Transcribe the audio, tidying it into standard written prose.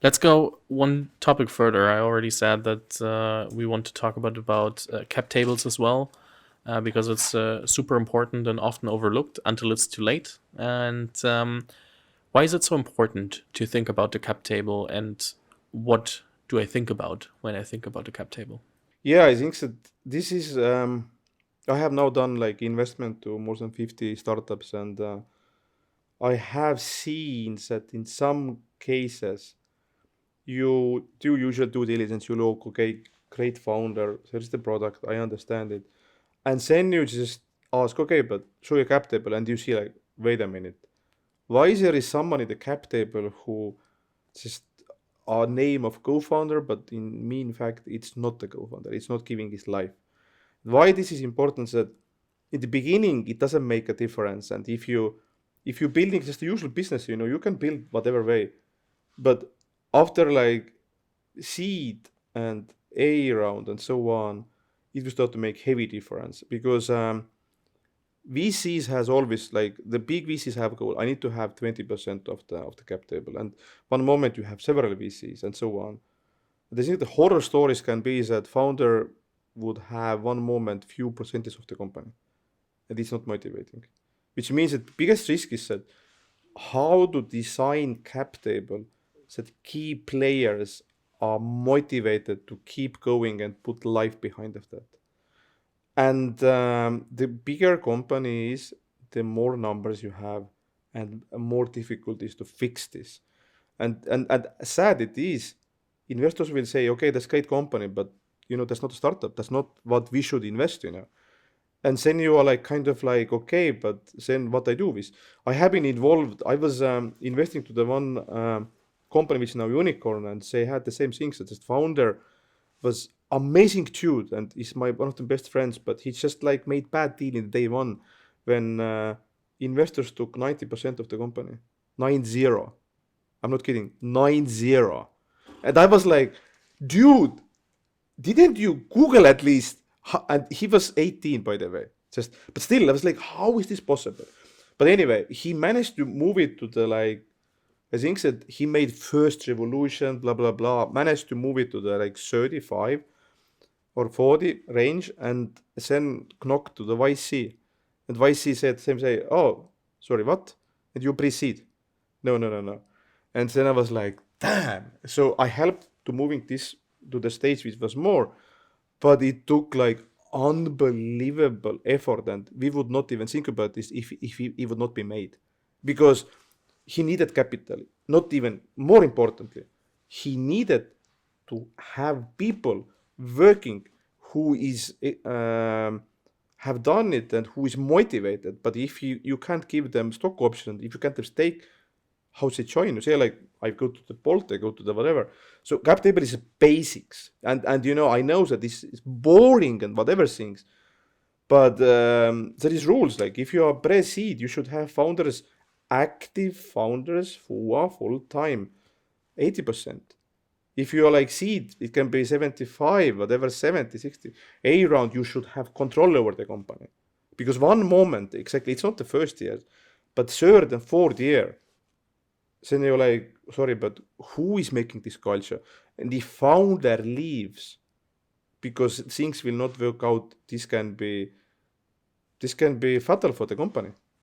Let's go one topic further. I already said that we want to talk about cap tables as well, because it's super important and often overlooked until it's too late. And why is it so important to think about the cap table, and what do I think about when I think about the cap table? Yeah, I think that this is. I have now done like investment to more than 50 startups, and I have seen that in some cases you do usual due diligence. You look, okay, great founder, here's the product, I understand it, and then you just ask, okay, but show your cap table, and you see like, wait a minute, why there is someone in the cap table who just a name of co-founder, but in mean fact it's not the co-founder, it's not giving his life. Why this is important is that in the beginning it doesn't make a difference, and if you building just the usual business, you can build whatever way, but after like seed and A round and so on, it will start to make heavy difference because VCs has always like the big VCs have a goal. I need to have 20% of the cap table, and one moment you have several VCs and so on. I think the horror stories can be is that founder would have one moment few percentage of the company, and it's not motivating. Which means that the biggest risk is that how to design cap table that key players are motivated to keep going and put life behind of that. And the bigger company is, the more numbers you have, and more difficulties to fix this. And sad it is, investors will say, okay, that's great company, but that's not a startup. That's not what we should invest in. And then you are like kind of like, okay, but then what I do is I have been involved. I was investing to the one company which is now unicorn, and they had the same things. That the founder was amazing dude and he's my one of the best friends, but he just like made bad deal in day one when investors took 90% of the company. 90. I'm not kidding. 90. And I was like, dude, didn't you Google at least? And he was 18, by the way. But still, I was like, how is this possible? But anyway, he managed to move it to the like, I think that he made first revolution, blah blah blah. Managed to move it to the like 35 or 40 range, and then knocked to the YC. And YC said, same say, oh, sorry, what? And you proceed. No, no, no, no. And then I was like, damn. So I helped to moving this to the stage which was more, but it took like unbelievable effort, and we would not even think about this if it would not be made, because he needed capital. Not even more importantly, he needed to have people working who is have done it and who is motivated. But if you can't give them stock options, if you can't have stake, how they join? You say like, I go to the Bolt, I go to the whatever. So cap table is basics, and I know that this is boring and whatever things, but there is rules. Like if you are pre-seed, you should have founders, active founders who are full time, 80%. If you are like seed, it can be 75, whatever, 70, 60. A round, you should have control over the company. Because one moment, exactly, it's not the first year, but third and fourth year, then you're like, sorry, but who is making this culture? And the founder leaves because things will not work out. This can be fatal for the company.